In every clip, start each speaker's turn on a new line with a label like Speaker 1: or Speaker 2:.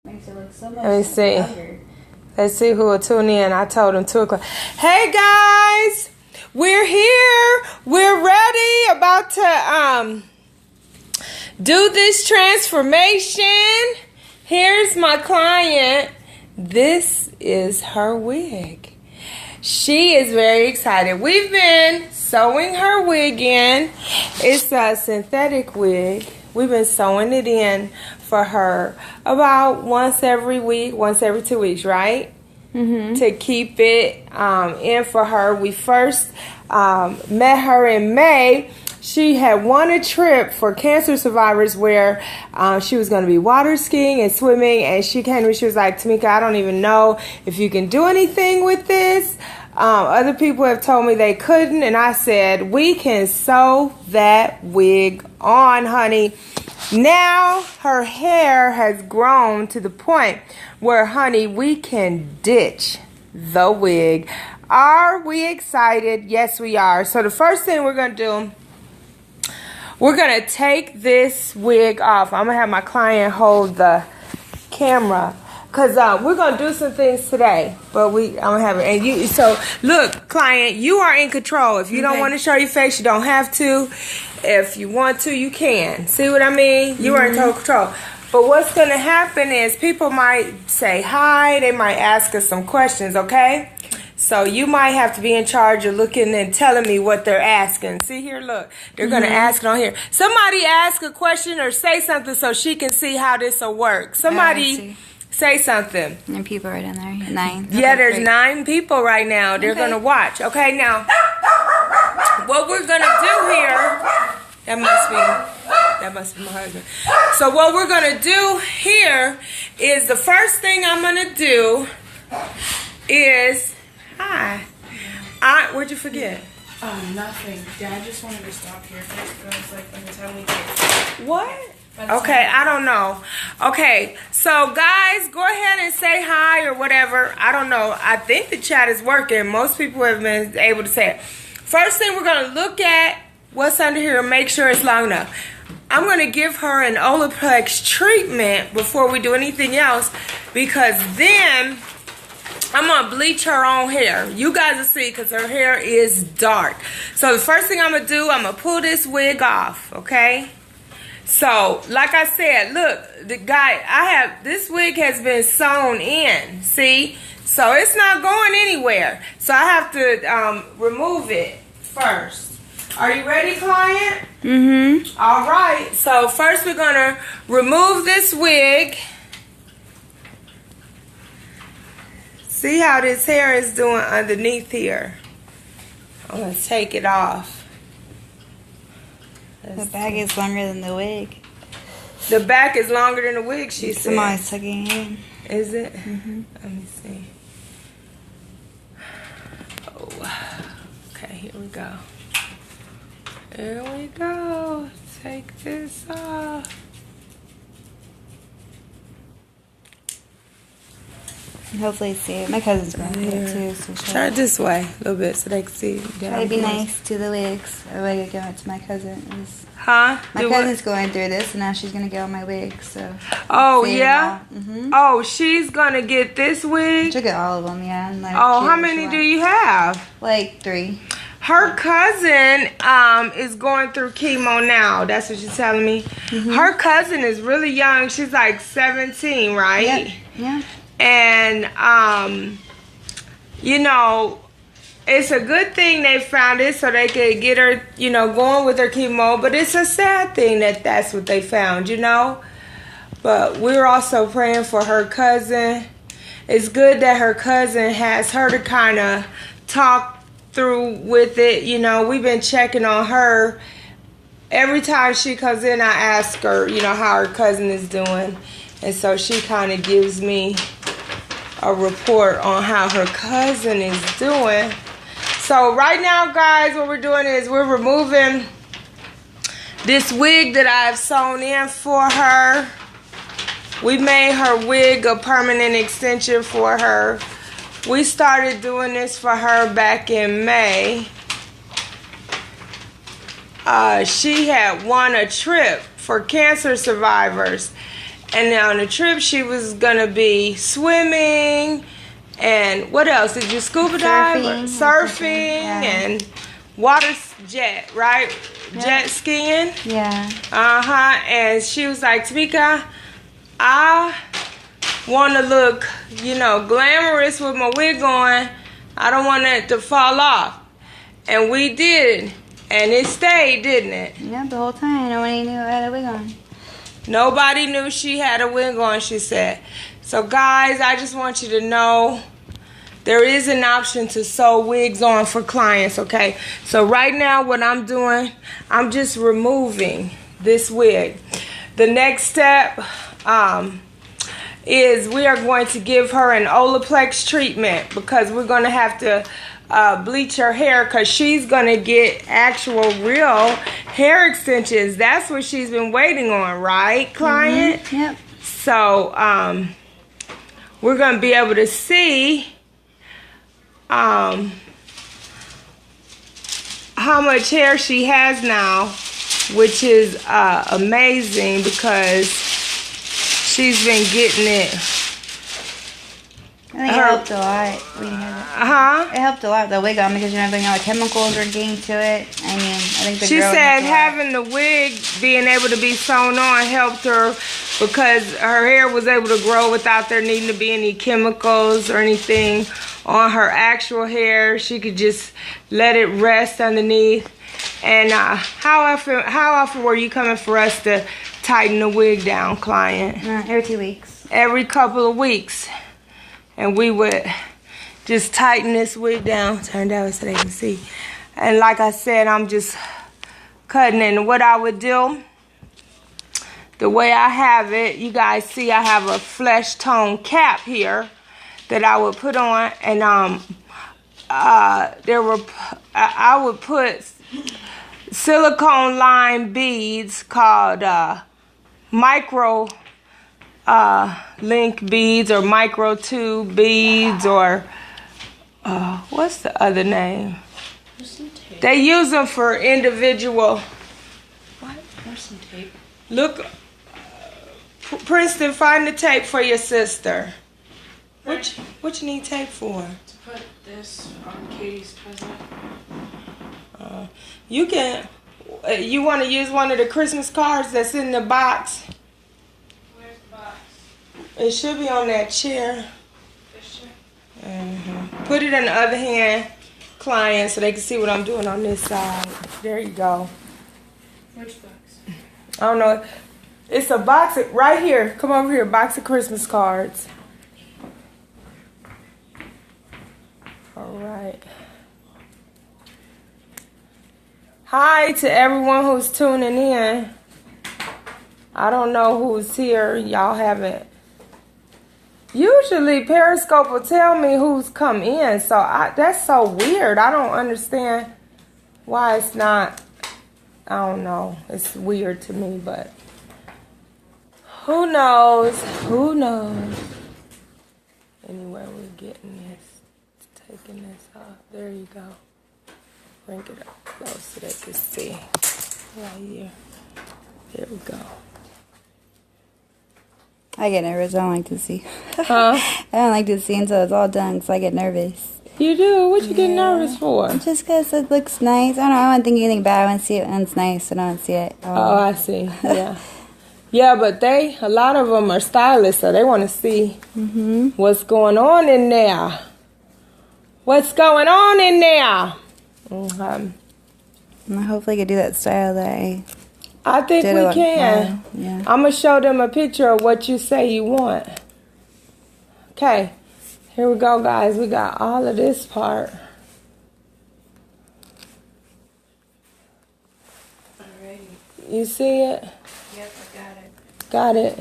Speaker 1: Makes it look so much
Speaker 2: Let me see.
Speaker 1: younger.
Speaker 2: Let's see who will tune in. I told them 2 o'clock. Hey guys, we're here. We're ready. About to do this transformation. Here's my client. This is her wig. She is very excited. We've been sewing her wig in. It's a synthetic wig. We've been sewing it in for her about once every week, once every 2 weeks, right? Mm-hmm. To keep it in for her. We first met her in May. She had won a trip for cancer survivors where she was going to be water skiing and swimming. And she came to me, she was like, Tamika, I don't even know if you can do anything with this. Other people have told me they couldn't. And I said, we can sew that wig on, honey. Now her hair has grown to the point where, honey, we can ditch the wig. Are we excited? Yes, we are. So the first thing we're going to do, we're going to take this wig off. I'm going to have my client hold the camera because we're going to do some things today. But I'm going to have it. And you, so look, client, you are in control. If you don't want to show your face, you don't have to. If you want to, you can. See what I mean? You are in total control. But what's going to happen is people might say hi. They might ask us some questions, okay? So you might have to be in charge of looking and telling me what they're asking. See here, look. They're going to ask it on here. Somebody ask a question or say something so she can see how this will work. Somebody say something.
Speaker 1: And people right in there. 9.
Speaker 2: Yeah, there's 9 people right now. They're going to watch. Okay, now, what we're going to do here, that must be my husband. So what we're going to do here is the first thing I'm going to do is, where'd you forget?
Speaker 3: Nothing. Dad just wanted to stop here first, but I was like, by the time we get...
Speaker 2: What? Okay, I don't know. Okay, so guys, go ahead and say hi or whatever. I don't know. I think the chat is working. Most people have been able to say it. First thing we're going to look at what's under here and make sure it's long enough. I'm going to give her an Olaplex treatment before we do anything else because then I'm going to bleach her own hair. You guys will see because her hair is dark. So the first thing I'm going to do, I'm going to pull this wig off, okay? So, like I said, look, this wig has been sewn in, see? So it's not going anywhere. So I have to remove it first. Are you ready, client?
Speaker 1: Mm-hmm.
Speaker 2: All right. So first we're going to remove this wig. See how this hair is doing underneath here. I'm going to take it off.
Speaker 1: The back is longer than the wig.
Speaker 2: The back is longer than the wig, she said.
Speaker 1: I'm always tucking it in.
Speaker 2: Is it?
Speaker 1: Mm-hmm.
Speaker 2: Let me see. Oh. Okay, here we go. Here we go. Take this off.
Speaker 1: Hopefully see it. My cousin's going to do it too. So
Speaker 2: try it this way a little bit so they can see.
Speaker 1: Try to be nice to the wigs. Or I could give it to my cousin.
Speaker 2: Huh?
Speaker 1: My cousin's going through this and now she's going to get all my wigs. So.
Speaker 2: Oh, yeah?
Speaker 1: Mm-hmm.
Speaker 2: Oh, she's going to get this wig?
Speaker 1: She'll get all of them, yeah. And like,
Speaker 2: how many do you have?
Speaker 1: Like 3.
Speaker 2: Her cousin is going through chemo now. That's what she's telling me. Mm-hmm. Her cousin is really young. She's like 17, right?
Speaker 1: Yep. Yeah.
Speaker 2: And, you know, it's a good thing they found it so they could get her, you know, going with her chemo. But it's a sad thing that that's what they found, you know. But we're also praying for her cousin. It's good that her cousin has her to kind of talk through with it. You know, we've been checking on her. Every time she comes in, I ask her, you know, how her cousin is doing. And so she kind of gives me a report on how her cousin is doing. So right now, guys, what we're doing is we're removing this wig that I've sewn in for her. We made her wig a permanent extension for her. We started doing this for her back in May. She had won a trip for cancer survivors. And on the trip, she was gonna be swimming, and what else? Did you scuba dive? Surfing,
Speaker 1: Yeah.
Speaker 2: and water jet, right?
Speaker 1: Yep.
Speaker 2: Jet skiing.
Speaker 1: Yeah.
Speaker 2: And she was like, Tamika, I want to look, glamorous with my wig on. I don't want it to fall off. And we did. And it stayed, didn't it?
Speaker 1: Yeah, the whole time. Nobody knew I had a wig on.
Speaker 2: Nobody knew she had a wig on, she said. So, guys, I just want you to know there is an option to sew wigs on for clients, okay? So right now what I'm doing, I'm just removing this wig. The next step is we are going to give her an Olaplex treatment because we're going to have to bleach her hair because she's going to get actual real hair extensions. That's what she's been waiting on, right, client?
Speaker 1: Mm-hmm. Yep.
Speaker 2: So we're going to be able to see how much hair she has now, which is amazing because she's been getting it.
Speaker 1: I think it helped a lot when you had it. It helped a lot, the wig on, because you're not putting all the chemicals or getting to it. I mean, I think the
Speaker 2: she
Speaker 1: girl
Speaker 2: said having the wig, being able to be sewn on, helped her because her hair was able to grow without there needing to be any chemicals or anything on her actual hair. She could just let it rest underneath. And how often were you coming for us to tighten the wig down, client?
Speaker 1: Every 2 weeks.
Speaker 2: Every couple of weeks. And we would just tighten this wig down, turn down so they can see. And like I said, I'm just cutting it. And what I would do, the way I have it, you guys see I have a flesh tone cap here that I would put on. And I would put silicone line beads called micro link beads or micro tube beads, or what's the other name?
Speaker 3: There's some tape.
Speaker 2: They use them for individual. What?
Speaker 3: There's some tape.
Speaker 2: Look, Princeton, find the tape for your sister. What you need tape for?
Speaker 3: To put this on Katie's present.
Speaker 2: You can. You want to use one of the Christmas cards that's in the box?
Speaker 3: Where's the box?
Speaker 2: It should be on that chair.
Speaker 3: This chair?
Speaker 2: Mm-hmm. Put it in the other hand, client, so they can see what I'm doing on this side. There you go.
Speaker 3: Which box?
Speaker 2: I don't know. It's a box right here. Come over here. Box of Christmas cards. All right. Hi to everyone who's tuning in. I don't know who's here. Y'all haven't. Usually Periscope will tell me who's come in. So that's so weird. I don't understand why it's not. I don't know. It's weird to me, but who knows? Who knows? Anyway, we're getting this, taking this off. There you go. Bring it up close so they can see. Right here. There we go.
Speaker 1: I get nervous. I don't like to see.
Speaker 2: Huh?
Speaker 1: I don't like to see until it's all done, because I get nervous.
Speaker 2: You do? What you get nervous for?
Speaker 1: Just because it looks nice. I don't want to think anything bad. I want to see it when it's nice. I don't want to see it.
Speaker 2: Oh, I see. Yeah. Yeah, but a lot of them are stylists, so they want to see what's going on in there. What's going on in there?
Speaker 1: Hopefully I can do that style that
Speaker 2: I think
Speaker 1: did
Speaker 2: we
Speaker 1: a
Speaker 2: can.
Speaker 1: while. Yeah.
Speaker 2: I'm going to show them a picture of what you say you want. Okay. Here we go, guys. We got all of this part.
Speaker 3: Alrighty.
Speaker 2: You see it?
Speaker 3: Yep, I got it.
Speaker 2: Got it?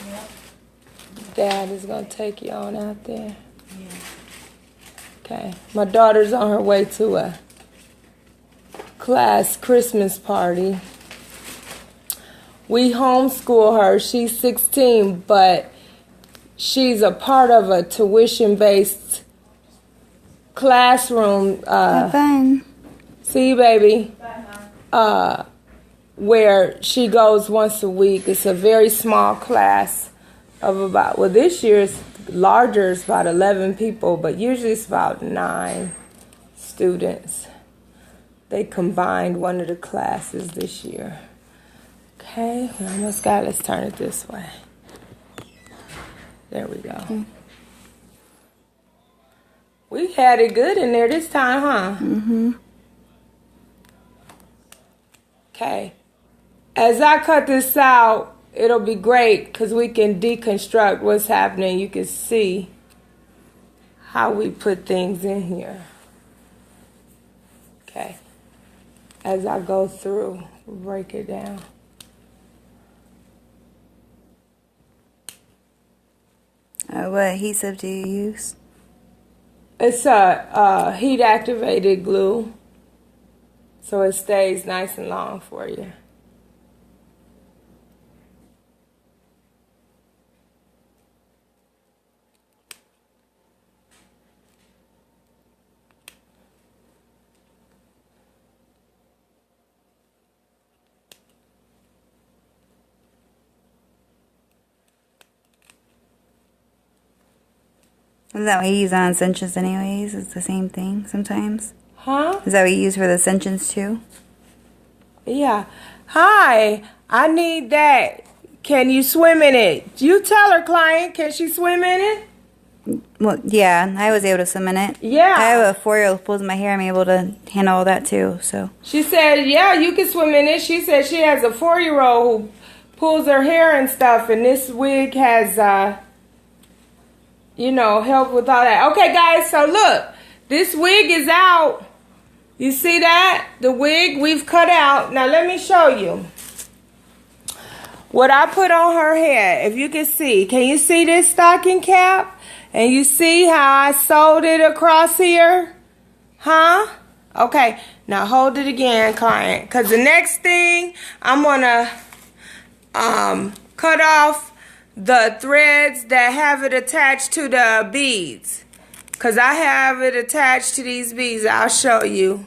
Speaker 3: Yep.
Speaker 2: Dad is going to take you on out there.
Speaker 3: Yeah.
Speaker 2: Okay. My daughter's on her way to a class Christmas party. We homeschool her. She's 16, but she's a part of a tuition-based classroom.
Speaker 1: Have fun.
Speaker 2: See you, baby. where she goes once a week. It's a very small class of about, well, this year's larger, it's about 11 people, but usually it's about 9 students. They combined one of the classes this year. Okay, we almost got it. Let's turn it this way. There we go. We had it good in there this time, huh?
Speaker 1: Mm-hmm.
Speaker 2: Okay. As I cut this out, it'll be great because we can deconstruct what's happening. You can see how we put things in here. Okay. As I go through, break it down.
Speaker 1: What adhesive do you use?
Speaker 2: It's a heat-activated glue, so it stays nice and long for you.
Speaker 1: Is that what you use on ascensions anyways? It's the same thing sometimes?
Speaker 2: Huh?
Speaker 1: Is that what you use for the ascensions too?
Speaker 2: Yeah. Hi, I need that. Can you swim in it? You tell her, client, can she swim in it?
Speaker 1: Well, yeah, I was able to swim in it.
Speaker 2: Yeah.
Speaker 1: I have a 4-year-old who pulls my hair. I'm able to handle all that too, so.
Speaker 2: She said, yeah, you can swim in it. She said she has a 4-year-old who pulls her hair and stuff, and this wig has, you know, help with all that. Okay, guys, so look, this wig is out. You see that? The wig we've cut out. Now, let me show you what I put on her head. If you can see, can you see this stocking cap? And you see how I sewed it across here? Huh? Okay, now hold it again, client. Because the next thing, I'm going to cut off the threads that have it attached to the beads. Because I have it attached to these beads. I'll show you.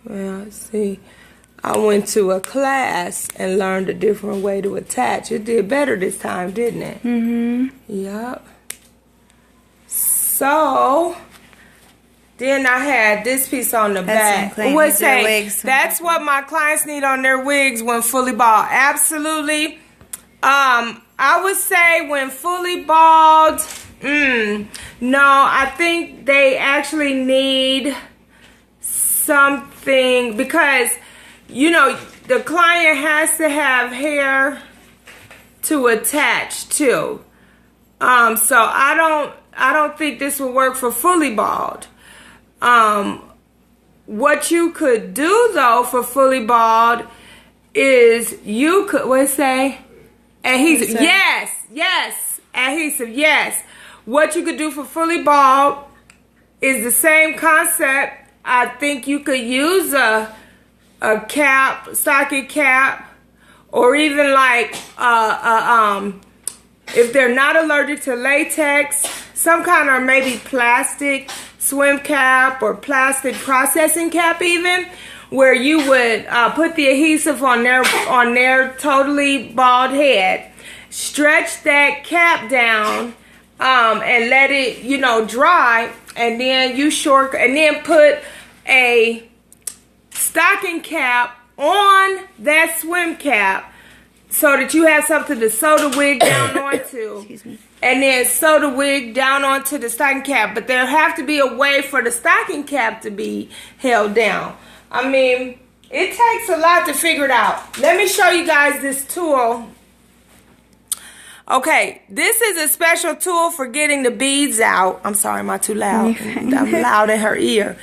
Speaker 2: Well, see, I went to a class and learned a different way to attach. It did better this time, didn't it?
Speaker 1: Mm-hmm.
Speaker 2: Yep. So, then I had this piece on the back. Would say that's what my clients need on their wigs when fully bald. Absolutely. I would say when fully bald, no, I think they actually need something because, you know, the client has to have hair to attach to. So I don't think this will work for fully bald. What you could do though for fully bald is you could, what say? Adhesive. Yes. Adhesive, yes. What you could do for fully bald is the same concept. I think you could use a cap, stocking cap, or even like if they're not allergic to latex, some kind of maybe plastic swim cap or plastic processing cap even, where you would put the adhesive on their totally bald head, stretch that cap down and let it, you know, dry, and then and then put a stocking cap on that swim cap so that you have something to sew the wig down onto. Excuse me. And then sew the wig down onto the stocking cap. But there have to be a way for the stocking cap to be held down. I mean, it takes a lot to figure it out. Let me show you guys this tool. Okay, this is a special tool for getting the beads out. I'm sorry, am I too loud? I'm loud in her ear.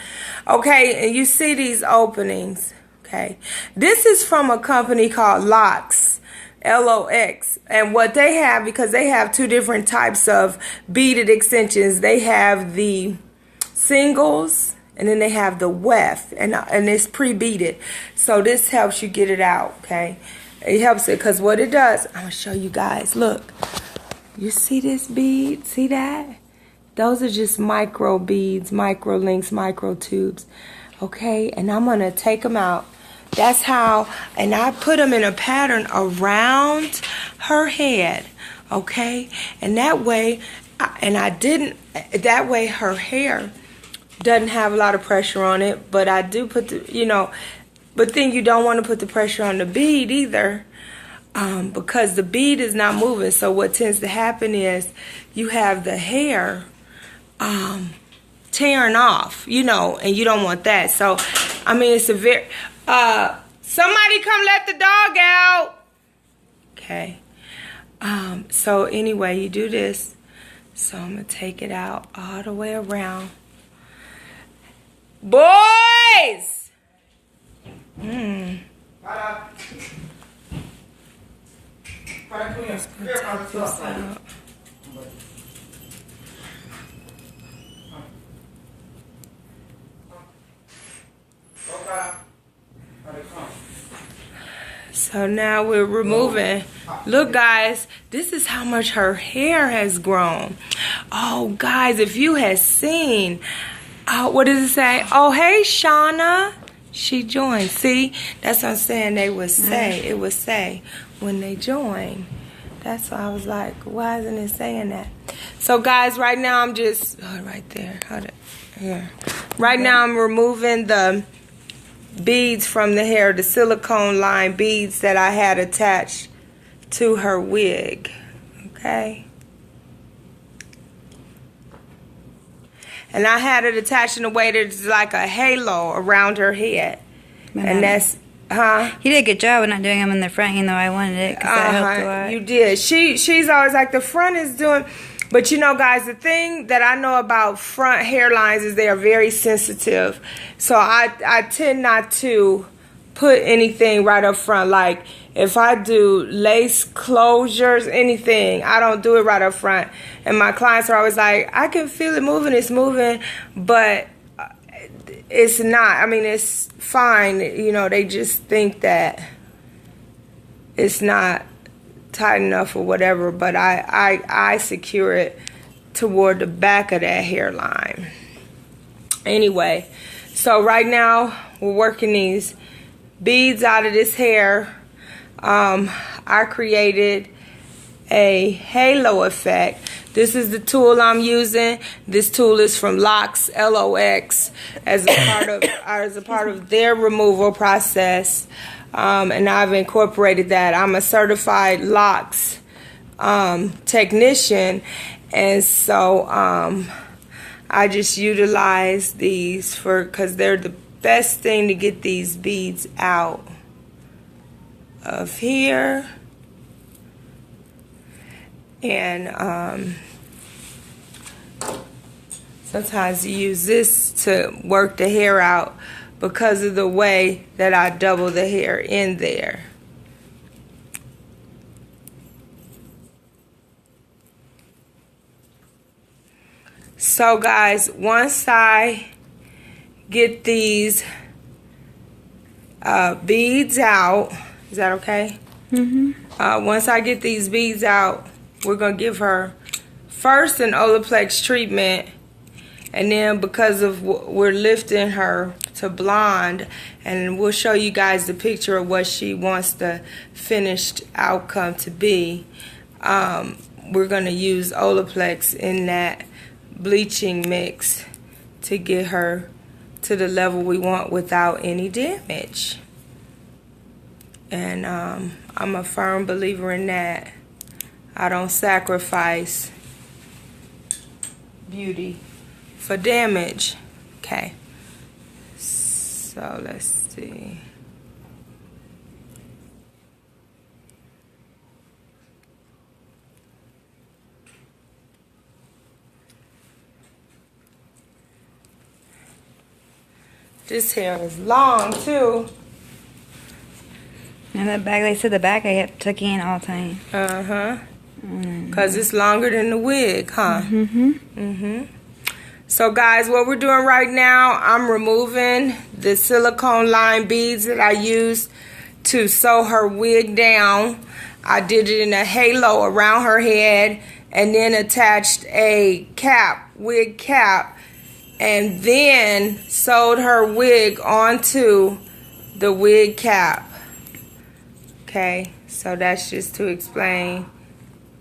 Speaker 2: Okay, and you see these openings. Okay, this is from a company called Locks. LOX. And what they have, because they have two different types of beaded extensions. They have the singles and then they have the weft, and it's pre-beaded. So this helps you get it out, okay? It helps it because what it does, I'm going to show you guys. Look, you see this bead? See that? Those are just micro beads, micro links, micro tubes, okay? And I'm going to take them out. That's how, and I put them in a pattern around her head, okay? And that way, that way her hair doesn't have a lot of pressure on it, but I do put the, but then you don't want to put the pressure on the bead either, because the bead is not moving. So what tends to happen is you have the hair tearing off, and you don't want that. So, I mean, it's a very, somebody come let the dog out. Okay. So anyway, you do this. So I'm going to take it out all the way around. Boys! Just gonna take this out. So now we're removing. Look, guys, this is how much her hair has grown. Oh, guys, if you had seen, what does it say? Oh, hey, Shauna. She joined. See, that's what I'm saying. They would say, it would say when they join. That's why I was like, why isn't it saying that? So, guys, right now I'm just, right there. Here. Right now I'm removing the beads from the hair, the silicone line beads that I had attached to her wig. Okay. And I had it attached in a way that's like a halo around her head. And that's,
Speaker 1: You did a good job of not doing them in the front, even though I wanted it, because that helped a lot.
Speaker 2: You did. She's always like, the front is doing, but guys, the thing that I know about front hairlines is they are very sensitive. So I tend not to put anything right up front. Like if I do lace closures, anything, I don't do it right up front. And my clients are always like, I can feel it moving, it's moving, but it's not. I mean, it's fine. They just think that it's not tight enough or whatever, but I secure it toward the back of that hairline. Anyway, so right now we're working these beads out of this hair. I created a halo effect. This is the tool I'm using. This tool is from LOX, LOX, as a part of their removal process. And I've incorporated that. I'm a certified LOX technician, and so I just utilize these because they're the best thing to get these beads out of here. And sometimes you use this to work the hair out because of the way that I double the hair in there. So guys, once I get these beads out, is that okay? Once I get these beads out, we're going to give her first an Olaplex treatment, and then because of we're lifting her to blonde, and we'll show you guys the picture of what she wants the finished outcome to be, we're going to use Olaplex in that bleaching mix to get her to the level we want without any damage. And I'm a firm believer in that. I don't sacrifice beauty for damage. Okay. So let's see. This hair is long too.
Speaker 1: It And the back, they said the back I kept tucking in all the time.
Speaker 2: Uh-huh. Because it's longer than the wig, huh? So, guys, what we're doing right now, I'm removing the silicone line beads that I used to sew her wig down. I did it in a halo around her head and then attached a cap, wig cap, and then sewed her wig onto the wig cap. Okay, so that's just to explain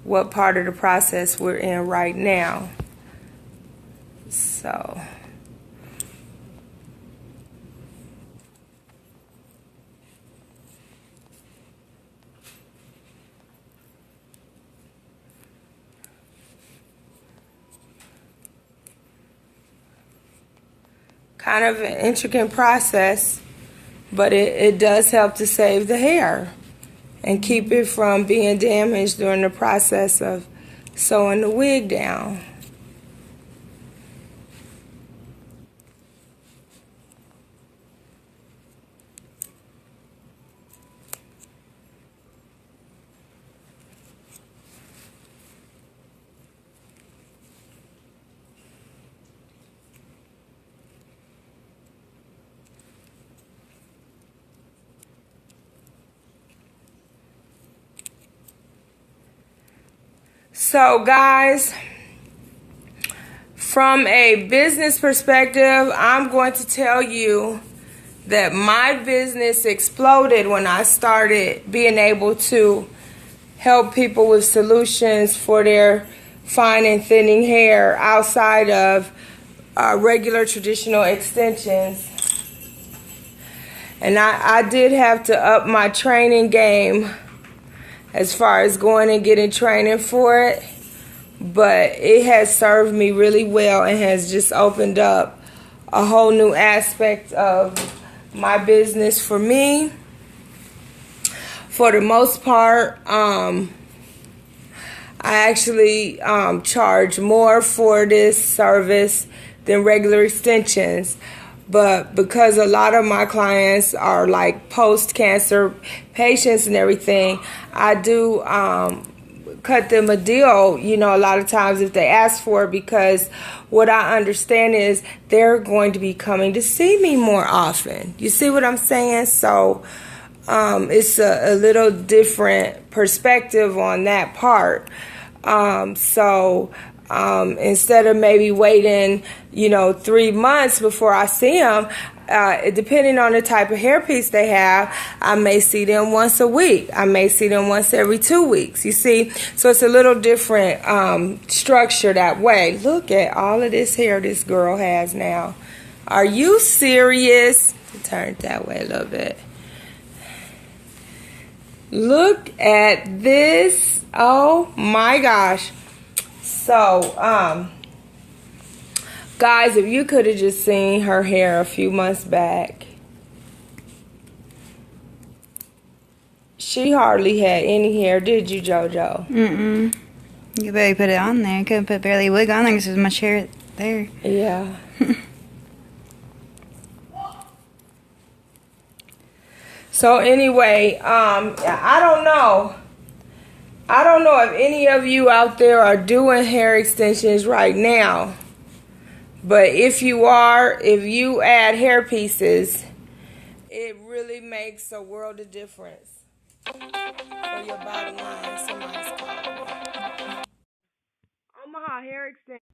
Speaker 2: what part of the process we're in right now. So kind of an intricate process, but it does help to save the hair and keep it from being damaged during the process of sewing the wig down. So, guys, from a business perspective, I'm going to tell you that my business exploded when I started being able to help people with solutions for their fine and thinning hair outside of regular traditional extensions. And I did have to up my training game as far as going and getting training for it, but it has served me really well and has just opened up a whole new aspect of my business for me. For the most part, I actually charge more for this service than regular extensions. But because a lot of my clients are like post-cancer patients and everything, I do cut them a deal, you know, a lot of times if they ask for it, because what I understand is they're going to be coming to see me more often. You see what I'm saying? So it's a little different perspective on that part. Instead of maybe waiting, 3 months before I see them, depending on the type of hairpiece they have, I may see them once a week. I may see them once every 2 weeks, you see? So it's a little different structure that way. Look at all of this hair this girl has now. Are you serious? Turn it that way a little bit. Look at this. Oh my gosh. So, guys, if you could have just seen her hair a few months back, she hardly had any hair, did you, JoJo?
Speaker 1: Mm-mm. You barely put it on there. You couldn't put barely a wig on there because there's much hair there.
Speaker 2: Yeah. So anyway, I don't know. I don't know if any of you out there are doing hair extensions right now. But if you are, if you add hair pieces, it really makes a world of difference for your bottom line. Somebody's calling me. Omaha hair extension.